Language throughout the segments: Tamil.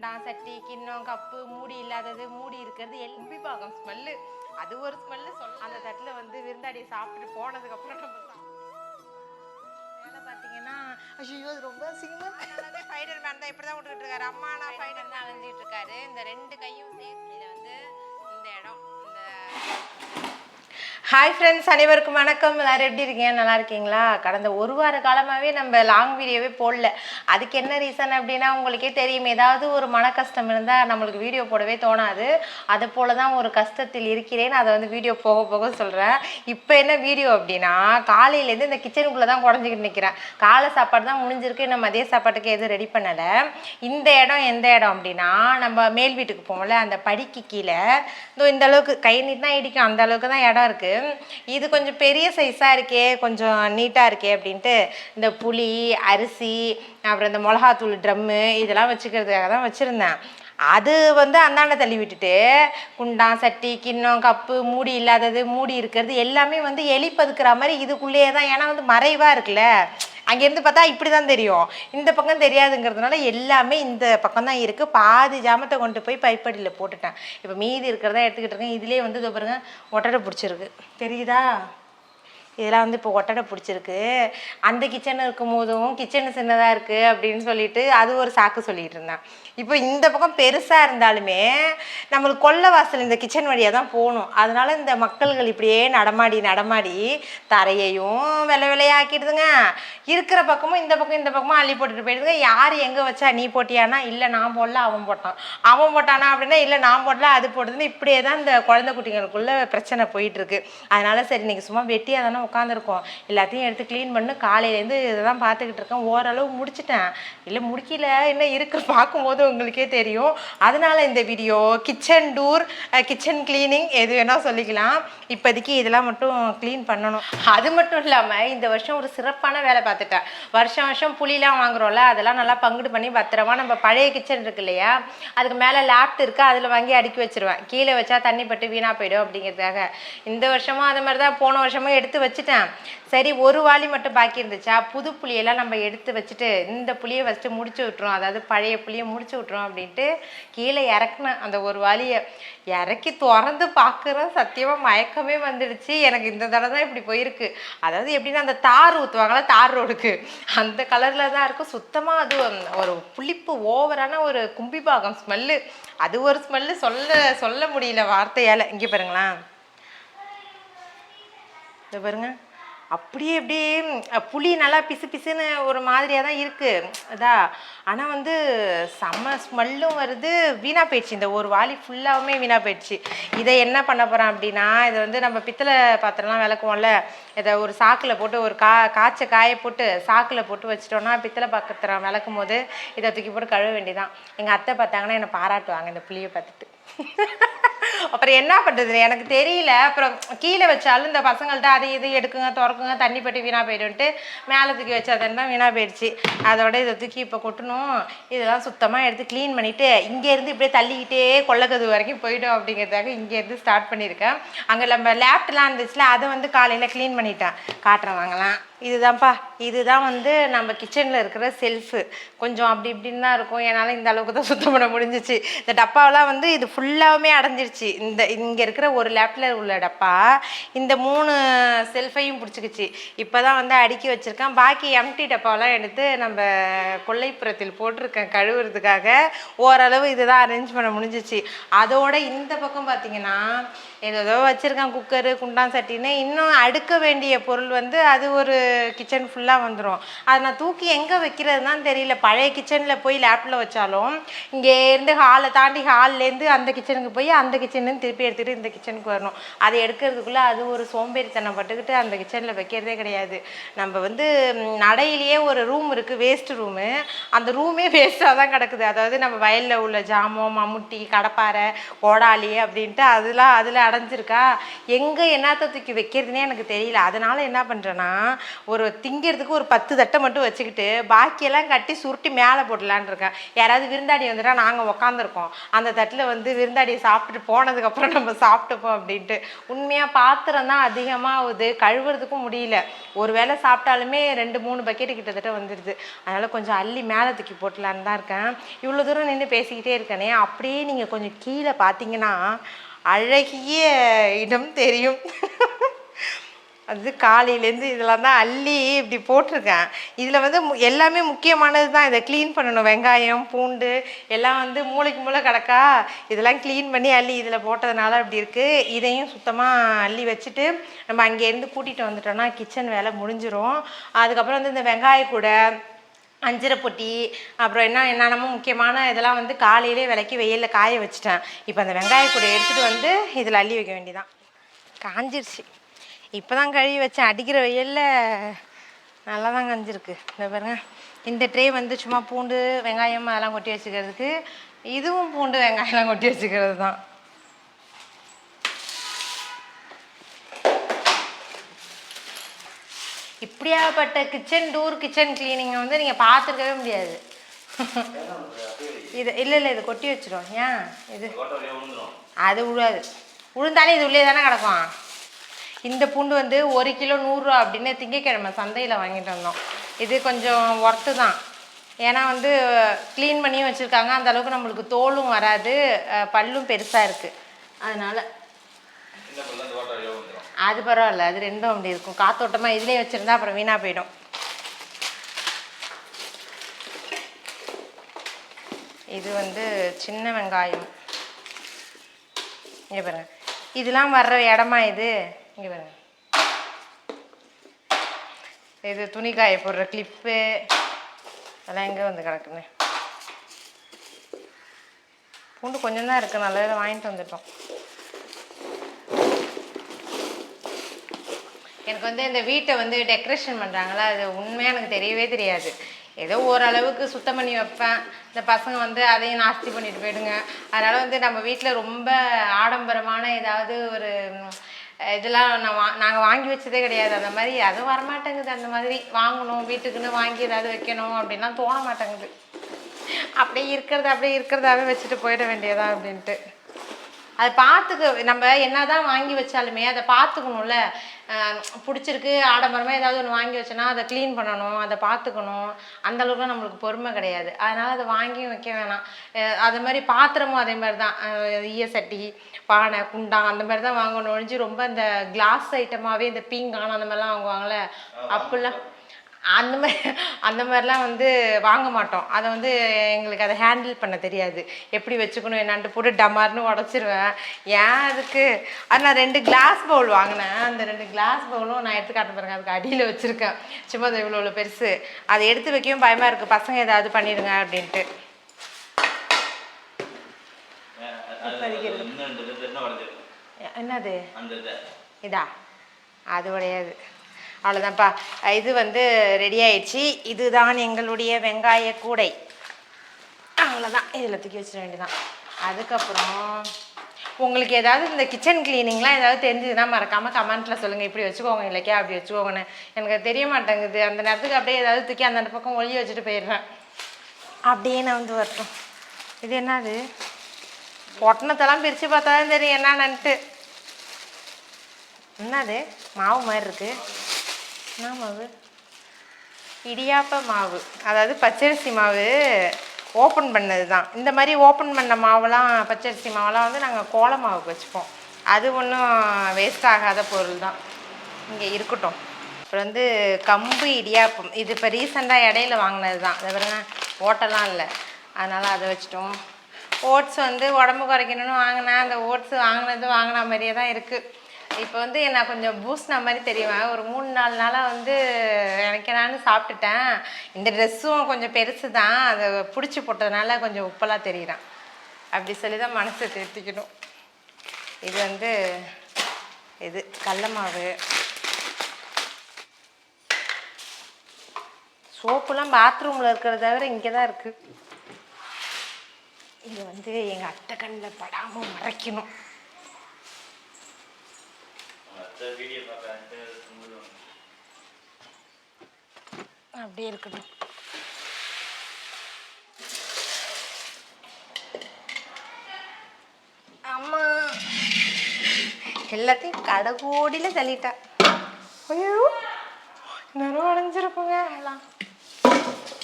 சட்டி கிண்ணம் கப்பு மூடி இல்லாதது மூடி இருக்கிறது எலும்பி பாகம் ஸ்மெல்லு அது ஒரு ஸ்மெல்லு அந்த தட்டில் வந்து விருந்தாடி சாப்பிட்டுட்டு போனதுக்கு அப்புறம் நம்ம வேலை பார்த்தீங்கன்னா ஐயோ அது ரொம்ப சிங்கம் ஃபைடர் மேன் தான் இப்படி தான் விட்டுக்கிட்டு இருக்காரு. அம்மா நான் ஃபைடர் தான் அலைஞ்சிட்டு இருக்காரு. இந்த ரெண்டு கையும் சேர்த்து இதில் வந்து இந்த இடம் இந்த ஹாய் ஃப்ரெண்ட்ஸ், அனைவருக்கும் வணக்கம். எல்லோரும் எப்படி இருக்கீங்க? நல்லா இருக்கீங்களா? கடந்த ஒரு வார காலமாகவே நம்ம லாங் வீடியோவே போடல. அதுக்கு என்ன ரீசன் அப்படின்னா உங்களுக்கே தெரியும், ஏதாவது ஒரு மன கஷ்டம் இருந்தால் நம்மளுக்கு வீடியோ போடவே தோணாது. அது போல தான் ஒரு கஷ்டத்தில் இருக்கிறேன். அதை வந்து வீடியோ போக போக சொல்கிறேன். இப்போ என்ன வீடியோ அப்படின்னா, காலையிலேருந்து இந்த கிச்சனுக்குள்ளே தான் குறைஞ்சிக்கிட்டு நிற்கிறேன். காலை சாப்பாடு தான் முடிஞ்சிருக்கு, நம்ம மதிய சாப்பாட்டுக்கு எதுவும் ரெடி பண்ணலை. இந்த இடம் எந்த இடம் அப்படின்னா, நம்ம மேல் வீட்டுக்கு போவோம்ல, அந்த படிக்கு கீழே இந்த அளவுக்கு கை நீட்னா இடிக்கும், அந்த அளவுக்கு தான் இடம் இருக்குது. இது கொஞ்சம் பெரிய சைஸாக இருக்கே, கொஞ்சம் நீட்டாக இருக்கே அப்படின்ட்டு இந்த புளி அரிசி அப்புறம் இந்த மிளகாத்தூள் ட்ரம்மு இதெல்லாம் வச்சுக்கிறதுக்காக தான் வச்சுருந்தேன். அது வந்து அந்தாண்ட தள்ளி விட்டுட்டு குண்டான் சட்டி கிண்ணம் கப்பு மூடி இல்லாதது மூடி இருக்கிறது எல்லாமே வந்து எலி பதுக்குற மாதிரி இதுக்குள்ளேயே தான். ஏன்னா வந்து மறைவாக இருக்குல்ல, அங்கேருந்து பார்த்தா இப்படி தான் தெரியும், இந்த பக்கம் தெரியாதுங்கிறதுனால எல்லாமே இந்த பக்கம் தான் இருக்குது. பாதி ஜாமத்தை கொண்டு போய் பைப்படியில் போட்டுட்டேன். இப்போ மீதி இருக்கிறதா எடுத்துக்கிட்டு இருக்கேன். இதிலே வந்து இதோ பாருங்க ஒட்டடை பிடிச்சிருக்கு, தெரியுதா? இதெல்லாம் வந்து இப்போ ஒட்டடை பிடிச்சிருக்கு. அந்த கிச்சன் இருக்கும் போதும் கிச்சனு சின்னதாக இருக்குது அப்படின்னு சொல்லிட்டு அது ஒரு சாக்கு சொல்லிகிட்டு இருந்தேன். இப்போ இந்த பக்கம் பெருசாக இருந்தாலுமே நம்மளுக்கு கொல்லை வாசல் இந்த கிச்சன் வழியாக தான் போகணும். அதனால இந்த மக்கள்கள் இப்படியே நடமாடி தரையையும் விலையாக்கிடுதுங்க. இருக்கிற பக்கமும் இந்த பக்கமும் அள்ளி போட்டுட்டு போயிடுதுங்க. யார் எங்கே வச்சா நீ போட்டியானா, இல்லை நான் போடல அவன் போட்டான், அவன் போட்டானா அப்படின்னா இல்லை நான் போடல அது போடுதுன்னு இப்படியே தான் இந்த குழந்தை குட்டிங்களுக்குள்ள பிரச்சனை போயிட்டுருக்கு. அதனால சரி நீங்கள் சும்மா வெட்டியாக தானே உட்காந்துருக்கோம், எல்லாத்தையும் எடுத்து க்ளீன் பண்ணு. காலையிலேருந்து இதை தான் பார்த்துக்கிட்டு இருக்கேன். ஓரளவு முடிச்சிட்டேன், இல்லை முடிக்கல, என்ன இருக்குது பார்க்கும்போது உங்களுக்கே தெரியும். அதனால இந்த video kitchen tour, kitchen cleaning எது வேணால் சொல்லிக்கலாம். இப்போதைக்கு இதெல்லாம் மட்டும் க்ளீன் பண்ணணும். அது மட்டும் இல்லாமல் இந்த வருஷம் ஒரு சிறப்பான வேலை பார்த்துட்டேன். வருஷம் புளிலாம் வாங்குறோம்ல, அதெல்லாம் நல்லா பங்குடு பண்ணி பத்திரமா நம்ம பழைய கிச்சன் இருக்கு இல்லையா, அதுக்கு மேலே லேப்ட் இருக்குது, அதில் வாங்கி அடுக்கி வச்சிருவேன். கீழே வச்சா தண்ணி பட்டு வீணாக போயிடும் அப்படிங்கிறதுக்காக. இந்த வருஷமும் அது மாதிரி தான், போன வருஷமும் எடுத்து வச்சுட்டேன். சரி ஒரு வாளி மட்டும் பாக்கி இருந்துச்சா, புது புளியெல்லாம் நம்ம எடுத்து வச்சுட்டு இந்த புளியை ஃபஸ்ட்டு முடிச்சு விட்ருவோம், அதாவது பழைய புளியை முடிச்சு விட்ருவோம் அப்படின்ட்டு கீழே இறக்குனேன். அந்த ஒரு வாளியை இறக்கி திறந்து பார்க்குறேன், சத்தியமாக மயக்கமே வந்துடுச்சு. எனக்கு இந்த தடவை தான் இப்படி போயிருக்கு. அதாவது எப்படின்னா அந்த தார் ஊற்றுவாங்களா தார் ரோடுக்கு, அந்த கலரில் தான் இருக்கும். சுத்தமாக அது ஒரு புளிப்பு ஓவரான ஒரு கும்பிபாகம் ஸ்மெல்லு, அது ஒரு ஸ்மெல்லு சொல்ல முடியல வார்த்தையால். இங்கே பாருங்களேன், இதை பாருங்க, அப்படியே புளி நல்லா பிசுன்னு ஒரு மாதிரியாக தான் இருக்குது அதா. ஆனால் வந்து செம்ம ஸ்மெல்லும் வருது. வீணாக போயிடுச்சு, இந்த ஒரு வாளி ஃபுல்லாகவுமே வீணாக போயிடுச்சு. இதை என்ன பண்ண போகிறேன் அப்படின்னா, இதை வந்து நம்ம பித்தளை பாத்திரம்லாம் விளக்குவோம்ல, இதை ஒரு சாக்கில் போட்டு ஒரு காய போட்டு சாக்கில் போட்டு வச்சிட்டோன்னா பித்தளை பாத்திரம் விளக்கும் போது இதை தூக்கி போட்டு கழுவ வேண்டியதான். எங்கள் அத்தை பார்த்தாங்கன்னா என்னை பாராட்டுவாங்க இந்த புளியை பார்த்துட்டு. அப்புறம் என்ன பண்ணுறது எனக்கு தெரியல. அப்புறம் கீழே வச்சாலும் இந்த பசங்கள்ட்ட அதை இது எடுக்குங்க திறக்குங்க, தண்ணி பட்டு வீணாக போய்டுன்ட்டு மேலே தூக்கி வச்சாதான் தான் வீணாக போயிடுச்சு. அதோட இதை தூக்கி இப்போ கொட்டணும். இதெல்லாம் சுத்தமாக எடுத்து க்ளீன் பண்ணிவிட்டு இங்கேருந்து இப்படியே தள்ளிக்கிட்டே கொள்ளக்கது வரைக்கும் போய்டும் அப்படிங்கிறதுக்காக இங்கேருந்து ஸ்டார்ட் பண்ணியிருக்கேன். அங்கே நம்ம லேப்ட்லாம் இருந்துச்சுல, அதை வந்து காலையில் க்ளீன் பண்ணிட்டேன். காட்டுறேன் வாங்கலாம். இதுதான்ப்பா, இதுதான் வந்து நம்ம கிச்சனில் இருக்கிற செல்ஃபு. கொஞ்சம் அப்படி இப்படின்னு தான் இருக்கும், என்னால் இந்த அளவுக்கு தான் சுத்தம் பண்ண முடிஞ்சிச்சு. இந்த டப்பாவெல்லாம் வந்து இது ஃபுல்லாகவுமே அடைஞ்சிருச்சு. இங்கே இருக்கிற ஒரு லேப்டில் உள்ள டப்பா இந்த 3 செல்ஃபையும் பிடிச்சிக்கிச்சு. இப்போ தான் வந்து அடுக்கி வச்சுருக்கேன். பாக்கி எம்டி டப்பாவெல்லாம் எடுத்து நம்ம கொல்லைப்புறத்தில் போட்டிருக்கேன் கழுவுறதுக்காக. ஓரளவு இதுதான் அரேஞ்ச் பண்ண முடிஞ்சிச்சு. அதோட இந்த பக்கம் பார்த்திங்கன்னா ஏதோ வச்சுருக்கேன், குக்கரு குண்டான் சட்டின்னு. இன்னும் அடுக்க வேண்டிய பொருள் வந்து அது ஒரு கிச்சன் ஃபுல்லாக வந்துடும். அதை நான் தூக்கி எங்கே வைக்கிறதுதான் தெரியல. பழைய கிச்சனில் போய் லேப்டில் வச்சாலும் இங்கேருந்து ஹாலை தாண்டி ஹால்லேருந்து அந்த கிச்சனுக்கு போய் அந்த கிச்சன்லேருந்து திருப்பி எடுத்துகிட்டு இந்த கிச்சனுக்கு வரணும். அதை எடுக்கிறதுக்குள்ளே அது ஒரு சோம்பேறித்தனம் பட்டுக்கிட்டு அந்த கிச்சனில் வைக்கிறதே கிடையாது. நம்ம வந்து நடையிலேயே ஒரு ரூம் இருக்குது, வேஸ்ட் ரூமு. அந்த ரூமே வேஸ்ட்டாக தான் கிடக்குது. அதாவது நம்ம வயலில் உள்ள ஜாமம், மம்முட்டி, கடப்பாரை, கோடாலி அப்படின்ட்டு அதில் அடைஞ்சிருக்கா. எங்கே என்னத்தை தூக்கி வைக்கிறதுனே எனக்கு தெரியல. அதனால் என்ன பண்ணுறேன்னா, ஒரு திங்கிறதுக்கு ஒரு 10 தட்டை மட்டும் வச்சுக்கிட்டு பாக்கியெல்லாம் கட்டி சுருட்டி மேலே போடலான்னு இருக்கேன். யாராவது விருந்தாடி வந்துட்டா நாங்கள் உக்காந்துருக்கோம், அந்த தட்டில் வந்து விருந்தாடியை சாப்பிட்டுட்டு போனதுக்கப்புறம் நம்ம சாப்பிட்டுப்போம் அப்படின்ட்டு. உண்மையாக பாத்திரம் தான் அதிகமாக ஆகுது, கழுவுறதுக்கும் முடியல. ஒரு வேளை சாப்பிட்டாலுமே 2-3 பக்கெட்டு கிட்டத்தட்ட வந்துடுது. அதனால் கொஞ்சம் அள்ளி மேலே தூக்கி போட்டலான்னு தான் இருக்கேன். இவ்வளோ தூரம் நின்று பேசிக்கிட்டே இருக்கேனே, அப்படியே நீங்கள் கொஞ்சம் கீழே பார்த்தீங்கன்னா அழகிய இடம் தெரியும். அது காலையிலேருந்து இதெல்லாம் தான் அள்ளி இப்படி போட்டிருக்கேன். இதில் வந்து எல்லாமே முக்கியமானது தான். இதை க்ளீன் பண்ணணும். வெங்காயம், பூண்டு எல்லாம் வந்து மூளைக்கு மூளை கிடக்கா, இதெல்லாம் க்ளீன் பண்ணி அள்ளி இதில் போட்டதுனால அப்படி இருக்குது. இதையும் சுத்தமாக அள்ளி வச்சுட்டு நம்ம அங்கேருந்து கூட்டிகிட்டு வந்துட்டோம்னா கிச்சன் வேலை முடிஞ்சிடும். அதுக்கப்புறம் வந்து இந்த வெங்காய கூடை, அஞ்சரை பொட்டி, அப்புறம் என்னென்னமோ முக்கியமான இதெல்லாம் வந்து காலையிலே விளக்கி வெயிலில் காய வச்சுட்டேன். இப்போ அந்த வெங்காய கூடை எடுத்துகிட்டு வந்து இதில் அள்ளி வைக்க வேண்டியதான். காஞ்சிருச்சு. இப்போ தான் கழுவி வச்சேன். அடிக்கிற வெயிலில் நல்லா தான் காஞ்சிருக்கு. இந்த பாருங்க, இந்த ட்ரே வந்து சும்மா பூண்டு வெங்காயம் அதெல்லாம் கொட்டி வச்சுக்கிறதுக்கு, இதுவும் பூண்டு வெங்காயம்லாம் கொட்டி வச்சுக்கிறது தான். இப்படியாப்பட்ட கிச்சன் டூர் கிச்சன் கிளீனிங்கை வந்து நீங்கள் பார்த்துருக்கவே முடியாது. இது இல்லை இது கொட்டி வச்சிடும். ஏன் இது அது உழுவாது, உழுந்தாலே இது உள்ளே தானே கிடக்கும். இந்த பூண்டு வந்து 1 கிலோ 100 ரூபா அப்படின்னு திங்கக்கிழமை சந்தையில் வாங்கிட்டு வந்தோம். இது கொஞ்சம் ஒர்த்து தான். ஏன்னா வந்து க்ளீன் பண்ணியும் வச்சுருக்காங்க, அந்தளவுக்கு நம்மளுக்கு தோலும் வராது, பல்லும் பெருசாக இருக்குது. அதனால் அது பரவாயில்ல, அது ரெண்டும் அப்படி இருக்கும். காத்தோட்டமாக இதிலே வச்சுருந்தா அப்புறம் வீணாக போயிடும். இது வந்து சின்ன வெங்காயம். இங்கே பாருங்க, இதெல்லாம் வர்ற இடமா இது. இங்கே பாருங்க, இது துணிக்காய போடுற கிளிப்பு அதெல்லாம் எங்கே வந்து கிடக்குன்னு. பூண்டு கொஞ்சம் தான் இருக்குது, நல்ல வாங்கிட்டு வந்துட்டோம். எனக்கு வந்து இந்த வீட்டை வந்து டெக்கரேஷன் பண்ணுறாங்களா, அது உண்மையாக எனக்கு தெரியவே தெரியாது. ஏதோ ஓரளவுக்கு சுத்தம் பண்ணி வைப்பேன். இந்த பசங்க வந்து அதையும் நாஸ்தி பண்ணிட்டு போயிடுங்க. அதனால் வந்து நம்ம வீட்டில் ரொம்ப ஆடம்பரமான ஏதாவது ஒரு இதெல்லாம் நாங்கள் வாங்கி வச்சதே கிடையாது. அந்த மாதிரி அதுவும் வரமாட்டேங்குது. அந்த மாதிரி வாங்கணும், வீட்டுக்குன்னு வாங்கி ஏதாவது வைக்கணும் அப்படின்லாம் தோண மாட்டேங்குது. அப்படியே இருக்கிறதாவே வச்சுட்டு போயிட வேண்டியதா அப்படின்ட்டு. அதை பார்த்துக்க நம்ம என்ன தான் வாங்கி வச்சாலுமே அதை பார்த்துக்கணும்ல. பிடிச்சிருக்கு ஆடம்பரமாக ஏதாவது ஒன்று வாங்கி வச்சோன்னா அதை க்ளீன் பண்ணணும், அதை பார்த்துக்கணும். அந்தளவுக்குலாம் நம்மளுக்கு பொறுமை கிடையாது. அதனால் அதை வாங்கியும் வைக்க வேணாம். அது மாதிரி பாத்திரமும் அதே மாதிரி தான். ஈயசட்டி, பானை, குண்டான் அந்த மாதிரி தான் வாங்கணும் ஒழிஞ்சு ரொம்ப இந்த கிளாஸ் ஐட்டமாகவே இந்த பீங்கான் அந்த மாதிரிலாம் வாங்குவாங்களே, அப்படிலாம் அந்த மாதிரிலாம் வந்து வாங்க மாட்டோம். அதை வந்து எங்களுக்கு அதை ஹேண்டில் பண்ண தெரியாது. எப்படி வச்சுக்கணும் என்னான்ட்டு போட்டு டமார்னு உடச்சிருவேன். ஏன் அதுக்கு அது நான் 2 கிளாஸ் பவுல் வாங்கினேன். அந்த 2 கிளாஸ் பவுலும் நான் எடுத்து காட்ட பாருங்க, அதுக்கு அடியில் வச்சுருக்கேன். சும்மா அது இவ்வளோ பெருசு. அதை எடுத்து வைக்கவும் பயமாக இருக்குது, பசங்க ஏதாவது பண்ணிடுங்க அப்படின்ட்டு. என்னது இதா? அது உடையாது. அவ்வளோதான்ப்பா. இது வந்து ரெடி ஆயிடுச்சு. இதுதான் எங்களுடைய வெங்காய கூடை. அவ்வளோதான், இதில் தூக்கி வச்சிட வேண்டியதான். அதுக்கப்புறம் உங்களுக்கு ஏதாவது இந்த கிச்சன் கிளீனிங்லாம் ஏதாவது தெரிஞ்சதுன்னா மறக்காமல் கமெண்ட்டில் சொல்லுங்கள். இப்படி வச்சுக்கோங்க, இல்லைக்கா அப்படி வச்சுக்கோங்கன்னு. எனக்கு தெரிய மாட்டேங்குது. அந்த நேரத்துக்கு அப்படியே ஏதாவது தூக்கி அந்த பக்கம் ஒளி வச்சுட்டு போயிடுறேன். அப்படியே நான் வந்து வரட்டும். இது என்னது? பொட்டணத்தெல்லாம் பிரித்து பார்த்தா தான் தெரியும் என்னன்னுட்டு. என்னது மாவு மாதிரி இருக்குது? என்ன மாவு? இடியாப்ப மாவு. அதாவது பச்சரிசி மாவு ஓப்பன் பண்ணது தான். இந்த மாதிரி ஓப்பன் பண்ண மாவுலாம், பச்சரிசி மாவெல்லாம் வந்து நாங்கள் கோல மாவுக்கு வச்சுப்போம். அது ஒன்றும் வேஸ்ட் ஆகாத பொருள் தான். இங்கே இருக்கட்டும். அப்புறம் வந்து கம்பு இடியாப்பம். இது இப்போ ரீசெண்டாக இடையில வாங்கினது தான். அதை பாருங்க, ஓட்டெல்லாம் இல்லை, அதனால் அதை வச்சுட்டோம். ஓட்ஸ் வந்து உடம்பு குறைக்கணும்னு வாங்கினேன். அந்த ஓட்ஸ் வாங்கின மாதிரியே தான் இருக்குது. இப்போ வந்து நான் கொஞ்சம் பூஸ்ட்ன மாதிரி தெரியுவேன். ஒரு 3-4 நாளாக வந்து எனக்கு நான் சாப்பிட்டுட்டேன். இந்த ட்ரெஸ்ஸும் கொஞ்சம் பெருசு தான், அதை பிடிச்சி போட்டதுனால கொஞ்சம் உப்பெல்லாம் தெரியுறேன். அப்படி சொல்லி தான் மனசை தேர்த்திக்கணும். இது வந்து இது கடல மாவு. சோப்புலாம் பாத்ரூமில் இருக்கிறத தவிர இங்கே தான் இருக்குது. இது வந்து எங்கள் அத்தை கண்ணில் படாமல் மறைக்கணும். அப்படியே இருக்கட்டும். அம்மா எல்லாத்தையும் கடைகோடியில் தள்ளிட்டா. ஐயோ நிறைய உடஞ்சிருக்குங்க எல்லாம்.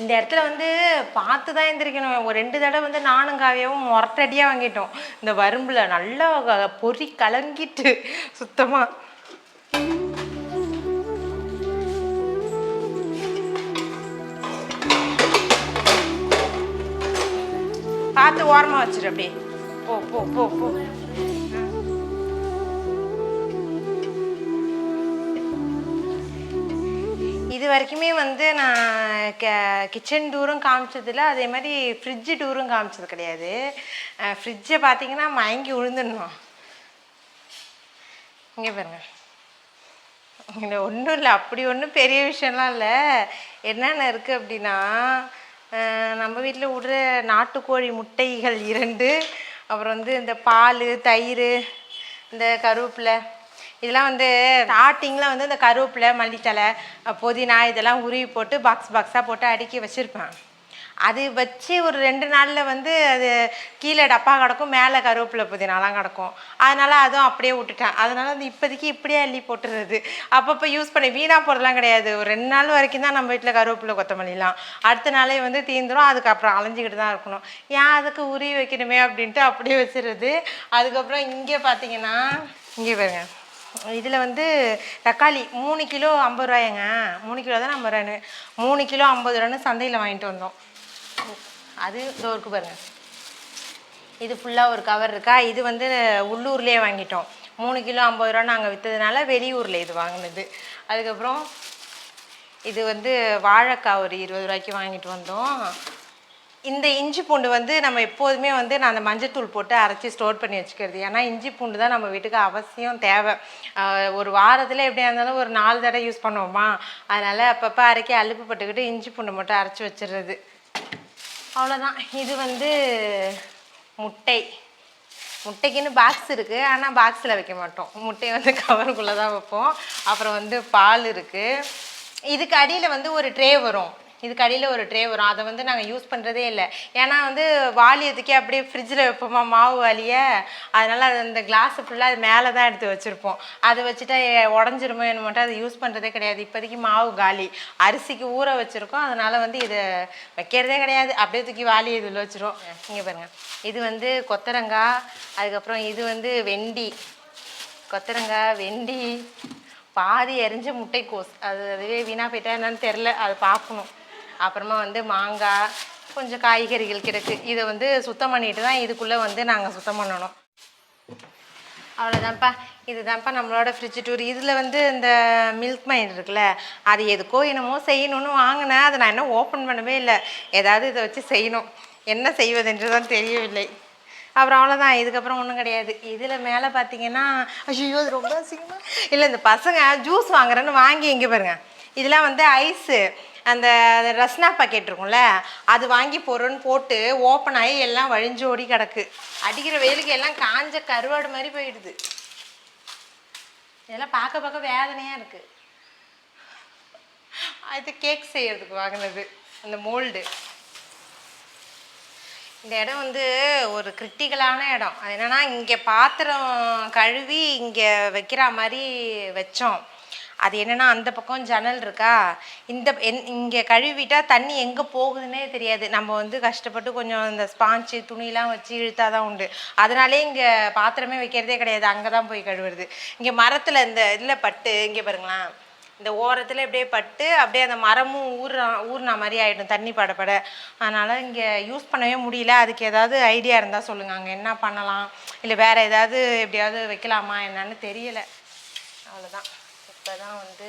இந்த இடத்துல வந்து பார்த்து தான் எழுந்திரிக்கணும். ஒரு 2 தடவை வந்து நானும் காவியாவும் மொரட்டடியாக வாங்கிட்டோம். இந்த வரும்பில் நல்லா பொறி கலங்கிட்டு சுத்தமாக. பார்த்து ஓரமாக வச்சிரு. அப்படியே போ போ போ போ. இது வரைக்குமே வந்து நான் கிச்சன் டூரும் காமிச்சதில்ல, அதே மாதிரி ஃப்ரிட்ஜு டூரும் காமிச்சது கிடையாது. ஃப்ரிட்ஜை பார்த்தீங்கன்னா மயங்கி விழுந்துடணும். இங்கே பாருங்க, இங்கே ஒன்றும் இல்லை, அப்படி ஒன்றும் பெரிய விஷயம்லாம் இல்லை. என்னென்ன இருக்குது அப்படின்னா, நம்ம வீட்டில் விடுற நாட்டுக்கோழி முட்டைகள் 2, அப்புறம் வந்து இந்த பால், தயிர், இந்த கருவேப்பிலை, இதெல்லாம் வந்து ஸ்டார்டிங்கில் வந்து இந்த கருவேப்பிலை, மல்லித்தலை, புதினா இதெல்லாம் உருவி போட்டு பாக்ஸாக போட்டு அடுக்கி வச்சுருப்பேன். அது வச்சு ஒரு 2 நாளில் வந்து அது கீழே டப்பா கிடக்கும், மேலே கருவேப்பிலை புதினாலாம் கிடக்கும். அதனால் அதுவும் அப்படியே விட்டுட்டேன். அதனால் அது இப்போதைக்கு இப்படியே அள்ளி போட்டுறது. அப்பப்போ யூஸ் பண்ணி வீணாக போகிறதுலாம் கிடையாது. ஒரு 2 நாள் வரைக்கும் தான் நம்ம வீட்டில் கருவேப்பிலை கொத்தமல்லிலாம். அடுத்த நாளே வந்து தீந்துடும். அதுக்கப்புறம் அலைஞ்சிக்கிட்டு தான் இருக்கணும். ஏன் அதுக்கு உருவி வைக்கணுமே அப்படின்ட்டு அப்படியே வச்சுருது. அதுக்கப்புறம் இங்கே பார்த்தீங்கன்னா, இங்கே பாருங்க, இதில் வந்து தக்காளி 3 கிலோ 50 ரூபாய்ங்க. 3 கிலோ தான் 50 ரூபான்னு, 3 கிலோ 50 ரூபான்னு சந்தையில் வாங்கிட்டு வந்தோம். அது இதோ இருக்கு பாருங்கள். இது ஃபுல்லாக ஒரு கவர் இருக்கா. இது வந்து உள்ளூர்லேயே வாங்கிட்டோம். 3 கிலோ 50 ரூபா நாங்கள் விற்றதுனால வெளியூரில் இது வாங்கினது. அதுக்கப்புறம் இது வந்து வாழைக்காய் ஒரு 20 ரூபாய்க்கு வாங்கிட்டு வந்தோம். இந்த இஞ்சி பூண்டு வந்து நம்ம எப்போதுமே வந்து நான் அந்த மஞ்சத்தூள் போட்டு அரைச்சி ஸ்டோர் பண்ணி வச்சுக்கிறது. ஏன்னா இஞ்சி பூண்டு தான் நம்ம வீட்டுக்கு அவசியம் தேவை. ஒரு வாரத்தில் எப்படியா இருந்தாலும் ஒரு 4 தடவை யூஸ் பண்ணுவோமா, அதனால் அப்பப்போ அரைக்கி அலுப்பு பட்டுக்கிட்டு இஞ்சி பூண்டு மட்டும் அரைச்சி வச்சிடுறது. அவ்வளோதான். இது வந்து முட்டைக்குன்னு பாக்ஸ் இருக்குது, ஆனால் பாக்ஸில் வைக்க மாட்டோம். முட்டையை வந்து கவருக்குள்ளே தான் வைப்போம். அப்புறம் வந்து பால் இருக்குது. இதுக்கு அடியில் வந்து ஒரு ட்ரே வரும். அதை வந்து நாங்கள் யூஸ் பண்ணுறதே இல்லை. ஏன்னா வந்து வாலியத்துக்கே அப்படியே ஃப்ரிட்ஜில் வைப்போமா மாவு வாலியை, அதனால் அது அந்த கிளாஸு ஃபுல்லாக அது மேலே தான் எடுத்து வச்சுருப்போம். அதை வச்சுட்டா உடஞ்சிருமோ என்ன மட்டும் அதை யூஸ் பண்ணுறதே கிடையாது. இப்போதைக்கு மாவு காலி, அரிசிக்கு ஊற வச்சுருக்கோம். அதனால் வந்து இதை வைக்கிறதே கிடையாது. அப்படியே தூக்கி வாலி இதில் வச்சுருவோம். இங்கே பாருங்கள், இது வந்து கொத்தரங்காய், அதுக்கப்புறம் இது வந்து வெண்டி, கொத்தரங்காய், வெண்டி, பாதி எரிஞ்ச முட்டைக்கோஸ், அதுவே வீணாக போயிட்டா என்னன்னு தெரில, அதை பார்க்கணும். அப்புறமா வந்து மாங்காய், கொஞ்சம் காய்கறிகள் கிடக்கு. இதை வந்து சுத்தம் பண்ணிட்டு தான் இதுக்குள்ளே வந்து நாங்கள் சுத்தம் பண்ணணும். அவ்வளோதான்ப்பா. இதுதான்ப்பா நம்மளோட ஃப்ரிட்ஜ் டூர். இதில் வந்து இந்த மில்க் மைண்ட் இருக்குல்ல, அது எதுக்கோ என்னமோ செய்யணும்னு வாங்கினேன். அதை நான் இன்னும் ஓப்பன் பண்ணவே இல்லை. ஏதாவது இதை வச்சு செய்யணும், என்ன செய்வதென்று தான் தெரியவில்லை. அப்புறம் அவ்வளோதான், இதுக்கப்புறம் ஒன்றும் கிடையாது. இதில் மேலே பார்த்தீங்கன்னா, ஐயோ அது ரொம்ப அசிங்கமாக இல்லை, இந்த பசங்க ஜூஸ் வாங்குறேன்னு வாங்கி இங்கே பாருங்கள், இதெல்லாம் வந்து ஐஸு, அந்த ரஸ்னா பாக்கெட் இருக்கும்ல, அது வாங்கி போடுறோன்னு போட்டு ஓப்பன் ஆகி எல்லாம் வழிஞ்சோடி கிடக்கு. அடிக்கிற வெயிலுக்கு எல்லாம் காஞ்ச கருவாடு மாதிரி போயிடுது. இதெல்லாம் பார்க்க வேதனையாக இருக்குது. அது கேக் செய்யறதுக்கு வாங்கினது, அந்த மோல்டு. இந்த இடம் வந்து ஒரு கிரிட்டிக்கலான இடம். அது என்னென்னா, இங்கே பாத்திரம் கழுவி இங்கே வைக்கிற மாதிரி வச்சோம். அது என்னென்னா, அந்த பக்கம் ஜன்னல் இருக்கா, இங்கே கழுவிட்டால் தண்ணி எங்கே போகுதுன்னே தெரியாது. நம்ம வந்து கஷ்டப்பட்டு கொஞ்சம் இந்த ஸ்பாஞ்சு துணிலாம் வச்சு இழுத்தா தான் உண்டு. அதனாலே இங்கே பாத்திரமே வைக்கிறதே கிடையாது, அங்கே தான் போய் கழுவுறது. இங்கே மரத்தில் இந்த இதில் பட்டு, இங்கே பாருங்களேன், இந்த ஓரத்தில் அப்படியே பட்டு அப்படியே அந்த மரமும் ஊறுனா மாதிரி ஆகிடும் தண்ணி படப்பட. அதனால் இங்கே யூஸ் பண்ணவே முடியல. அதுக்கு ஏதாவது ஐடியா இருந்தால் சொல்லுங்கள், அங்கே என்ன பண்ணலாம், இல்லை வேறு ஏதாவது எப்படியாவது வைக்கலாமா என்னன்னு தெரியலை. அவ்வளோதான். இப்போ தான் வந்து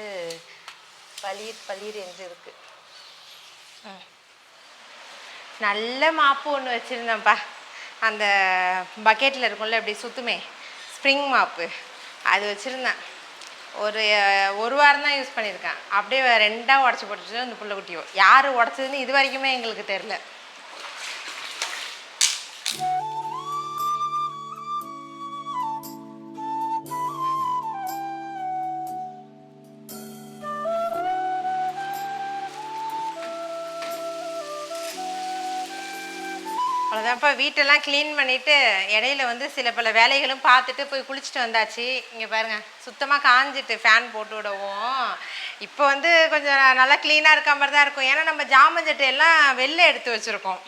பளீர் என்று இருக்குது. நல்ல மாப்பு ஒன்று வச்சுருந்தேன்ப்பா, அந்த பக்கெட்டில் இருக்கும்ல இப்படி சுற்றுமே, ஸ்ப்ரிங் மாப்பு, அது வச்சுருந்தேன். ஒரு வாரம் தான் யூஸ் பண்ணியிருக்கேன். அப்படியே 2ஆக உடச்சி போட்டுட்டு அந்த புள்ள குட்டியோ, யார் உடச்சதுன்னு இது வரைக்குமே எங்களுக்கு தெரில. அதான்ப்பா வீட்டெல்லாம் க்ளீன் பண்ணிவிட்டு இடையில வந்து சில பல வேலைகளும் பார்த்துட்டு போய் குளிச்சுட்டு வந்தாச்சு. இங்கே பாருங்கள் சுத்தமாக காஞ்சிட்டு ஃபேன் போட்டு விடவும் இப்போ வந்து கொஞ்சம் நல்லா க்ளீனாக இருக்க மாதிரி தான் இருக்கும். ஏன்னா நம்ம ஜாமஞ்சட்டை எல்லாம் வெளில எடுத்து வச்சுருக்கோம்.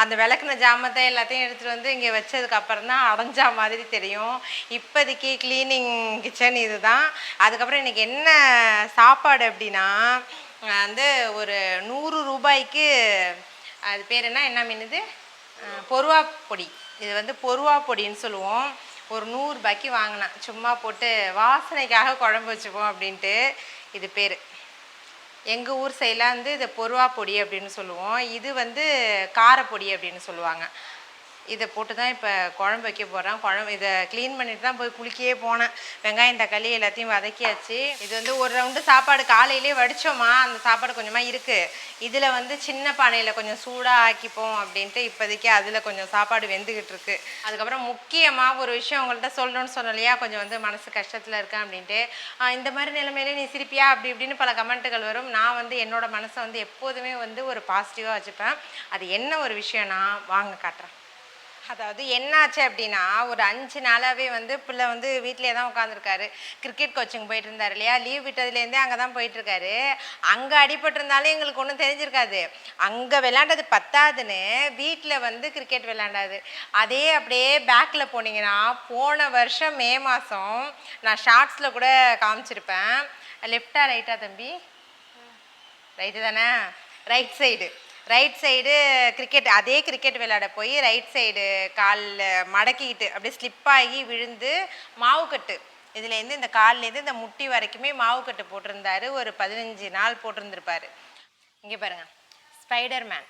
அந்த விளக்குன ஜாமத்தை எல்லாத்தையும் எடுத்துகிட்டு வந்து இங்கே வச்சதுக்கப்புறம் தான் அடைஞ்சா மாதிரி தெரியும். இப்போதைக்கு க்ளீனிங் கிச்சன் இது தான். அதுக்கப்புறம் இன்றைக்கி என்ன சாப்பாடு அப்படின்னா வந்து ஒரு 100 ரூபாய்க்கு அது பேர் என்ன மீன் இது பொருவா பொடி. இது வந்து பொருவா பொடின்னு சொல்லுவோம். ஒரு 100 ரூபாய்க்கு வாங்கினேன். சும்மா போட்டு வாசனைக்காக குழம்பு வச்சுப்போம் அப்படின்ட்டு. இது பேர் எங்கள் ஊர் சைடில் வந்து இதை பொருவா பொடி அப்படின்னு சொல்லுவோம். இது வந்து காரப்பொடி அப்படின்னு சொல்லுவாங்க. இதை போட்டு தான் இப்போ குழம்பு வைக்க போகிறேன். இதை க்ளீன் பண்ணிட்டு தான் போய் குளிக்கையே போனேன். வெங்காயம் தக்காளி எல்லாத்தையும் வதக்கியாச்சு. இது வந்து ஒரு ரவுண்டு சாப்பாடு காலையிலே வடித்தோமா, அந்த சாப்பாடு கொஞ்சமாக இருக்குது. இதில் வந்து சின்ன பானையில் கொஞ்சம் சூடாக ஆக்கிப்போம் அப்படின்ட்டு இப்போதைக்கு அதில் கொஞ்சம் சாப்பாடு வெந்துக்கிட்டு இருக்கு. அதுக்கப்புறம் முக்கியமாக ஒரு விஷயம் உங்கள்கிட்ட சொல்லணும்னு சொன்னலையா, கொஞ்சம் வந்து மனசு கஷ்டத்தில் இருக்கேன் அப்படின்ட்டு. இந்த மாதிரி நிலைமையிலே நீ சிரிப்பியா அப்படி இப்படின்னு பல கமெண்ட்டுகள் வரும். நான் வந்து என்னோடய மனசை வந்து எப்போதுமே வந்து ஒரு பாசிட்டிவாக வச்சுப்பேன். அது என்ன ஒரு விஷயம்னா வாங்க காட்டுறேன். அதாவது என்னாச்சு அப்படின்னா, ஒரு 5 நாளாகவே வந்து பிள்ளை வந்து வீட்டிலே தான் உட்காந்துருக்காரு. கிரிக்கெட் கோச்சிங் போயிட்டு இருந்தார் இல்லையா, லீவ் விட்டதுலேருந்தே அங்கே தான் போயிட்டுருக்காரு. அங்கே அடிபட்டிருந்தாலும் எங்களுக்கு ஒன்றும் தெரிஞ்சிருக்காது. அங்கே விளையாண்டது பத்தாதுன்னு வீட்டில் வந்து கிரிக்கெட் விளையாண்டாது. அதே அப்படியே பேக்கில் போனீங்கன்னா, போன வருஷம் மே மாதம் நான் ஷார்ட்ஸில் கூட காமிச்சிருப்பேன். லெஃப்டா ரைட்டா தம்பி? ரைட்டு தானே? ரைட் சைடு கிரிக்கெட், அதே கிரிக்கெட் விளையாட போய் ரைட் சைடு காலில் மடக்கிக்கிட்டு அப்படியே ஸ்லிப்பாகி விழுந்து மாவுக்கட்டு, இதுலேருந்து இந்த கால்லேருந்து இந்த முட்டி வரைக்குமே மாவுக்கட்டு போட்டிருந்தாரு. ஒரு 15 நாள் போட்டிருந்துருப்பார். இங்கே பாருங்கள், ஸ்பைடர்மேன்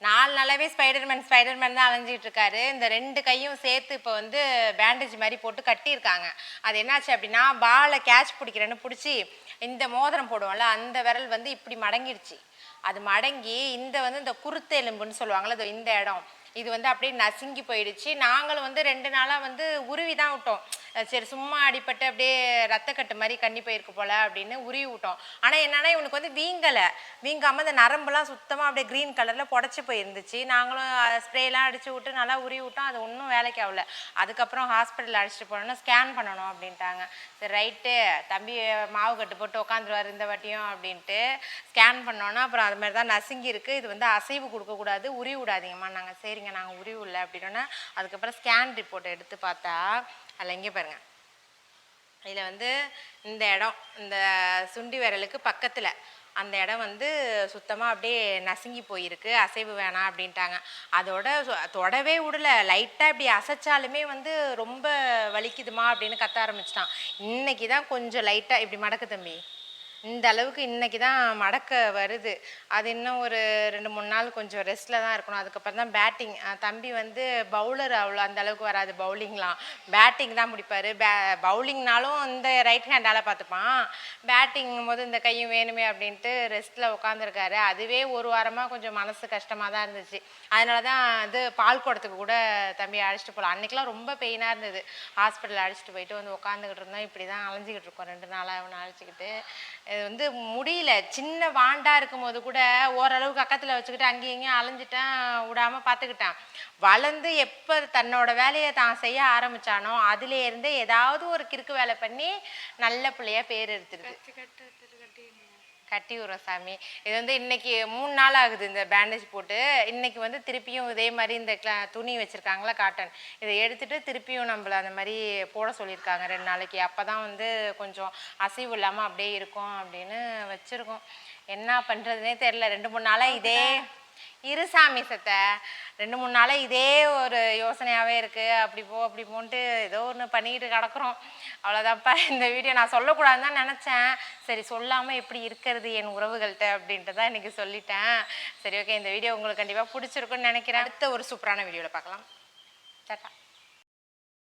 4 நாளாகவே ஸ்பைடர்மேன் தான் அலைஞ்சிட்டு இருக்காரு. இந்த 2 கையும் சேர்த்து இப்போ வந்து பேண்டேஜ் மாதிரி போட்டு கட்டியிருக்காங்க. அது என்னாச்சு அப்படின்னா, பாலை கேட்ச் பிடிக்கிறேன்னு பிடிச்சி இந்த மோதிரம் போடுவோம்ல, அந்த விரல் வந்து இப்படி மடங்கிடுச்சு. அது மடங்கி இந்த வந்து இந்த குருத்து எலும்புன்னு சொல்லுவாங்கள்ல, இந்த இடம் இது வந்து அப்படியே நசுங்கி போயிடுச்சு. நாங்களும் வந்து 2 நாளாக வந்து உருவி தான் விட்டோம். சரி சும்மா அடிப்பட்டு அப்படியே ரத்தக்கட்டு மாதிரி கண்ணி போயிருக்கு போல் அப்படின்னு உருவி விட்டோம். ஆனால் என்னன்னா இவனுக்கு வந்து வீங்காமல் இந்த நரம்புலாம் சுத்தமாக அப்படியே க்ரீன் கலரில் புடச்சி போயிருந்துச்சு. நாங்களும் ஸ்ப்ரேலாம் அடித்து விட்டு நல்லா உருவி விட்டோம். அது ஒன்றும் வேலைக்கு ஆகல. அதுக்கப்புறம் ஹாஸ்பிட்டல் அழைச்சிட்டு போனோன்னா ஸ்கேன் பண்ணணும் அப்படின்ட்டாங்க. சரி ரைட்டு, தம்பி மாவு கட்டு போட்டு உட்காந்துருவார் இந்த வாட்டியும் அப்படின்ட்டு ஸ்கேன் பண்ணோன்னா அப்புறம் அது மாதிரி தான் நசுங்கி இருக்குது. இது வந்து அசைவு கொடுக்கக்கூடாது, உருவி விடாதீங்கம்மா. நாங்கள் சரிங்க நாங்கள் உருவி இல்லை அப்படின்னா அதுக்கப்புறம் ஸ்கேன் ரிப்போர்ட் எடுத்து பார்த்தா அதில் இங்கே பாருங்கள், இதில் வந்து இந்த இடம் இந்த சுண்டி விரலுக்கு பக்கத்தில் அந்த இடம் வந்து சுத்தமாக அப்படியே நசுங்கி போயிருக்கு. அசைவு வேணாம் அப்படின்ட்டாங்க. அதோட தொடவே விடலை. லைட்டாக இப்படி அசைச்சாலுமே வந்து ரொம்ப வலிக்குதுமா அப்படின்னு கத்த ஆரம்பிச்சிட்டான். இன்றைக்கி தான் கொஞ்சம் லைட்டாக இப்படி மடக்கு தம்பி, இந்த அளவுக்கு இன்றைக்கி தான் மடக்க வருது. அது இன்னும் ஒரு 2-3 நாள் கொஞ்சம் ரெஸ்ட்டில் தான் இருக்கணும். அதுக்கப்புறம் தான் பேட்டிங். தம்பி வந்து பவுலர் அவ்வளோ அந்த அளவுக்கு வராது, பவுலிங்லாம் பேட்டிங் தான் பிடிப்பார். பவுலிங்னாலும் இந்த ரைட் ஹேண்டால் பார்த்துப்பான். பேட்டிங்கும் போது இந்த கையும் வேணுமே அப்படின்ட்டு ரெஸ்ட்டில் உட்காந்துருக்காரு. அதுவே ஒரு வாரமாக கொஞ்சம் மனசு கஷ்டமாக தான் இருந்துச்சு. அதனால தான் இது பால் குடத்துக்கு கூட தம்பி அழைச்சிட்டு போகலாம். அன்றைக்கெலாம் ரொம்ப பெயினாக இருந்தது. ஹாஸ்பிட்டல் அழைச்சிட்டு போயிட்டு வந்து உட்காந்துக்கிட்டு இருந்தோம். இப்படி தான் அலைஞ்சிக்கிட்டு இருக்கோம் 2 நாளாக அவனை அழைச்சிக்கிட்டு. இது வந்து முடியல. சின்ன வாண்டா இருக்கும்போது கூட ஓரளவுக்கு பக்கத்தில் வச்சுக்கிட்டு அங்கேயும் இங்கேயும் அலைஞ்சிட்டேன், விடாமல் பார்த்துக்கிட்டேன். வளர்ந்து எப்போ தன்னோட வேலையை தான் செய்ய ஆரம்பித்தானோ அதுலேருந்தே ஏதாவது ஒரு கிறுக்கு வேலை பண்ணி நல்ல பிள்ளையாக பேர் எடுத்துருது. கட்டி விடுறோம் சாமி. இது வந்து இன்னைக்கு 3 நாள் ஆகுது இந்த பேண்டேஜ் போட்டு. இன்னைக்கு வந்து திருப்பியும் இதே மாதிரி இந்த துணி வச்சுருக்காங்களா காட்டன், இதை எடுத்துகிட்டு திருப்பியும் நம்மளை அந்த மாதிரி போட சொல்லியிருக்காங்க 2 நாளைக்கு. அப்போ தான் வந்து கொஞ்சம் அசைவு இல்லாமல் அப்படியே இருக்கும் அப்படின்னு வச்சுருக்கோம். என்ன பண்ணுறதுனே தெரில. 2-3 நாளாக இதே சாமி சத்தை 2-3 நாளாக இதே ஒரு யோசனையாகவே இருக்குது. அப்படி போன்ட்டு ஏதோ ஒன்று பண்ணிக்கிட்டு கிடக்குறோம். அவ்வளோதான்ப்பா இந்த வீடியோ. நான் சொல்லக்கூடாதுன்னு தான் நினச்சேன். சரி சொல்லாமல் எப்படி இருக்கிறது என் உறவுகள்கிட்ட அப்படின்ட்டு தான் இன்றைக்கி சொல்லிட்டேன். சரி ஓகே, இந்த வீடியோ உங்களுக்கு கண்டிப்பாக பிடிச்சிருக்குன்னு நினைக்கிறேன். அடுத்த ஒரு சூப்பரான வீடியோவில் பார்க்கலாம். டாடா.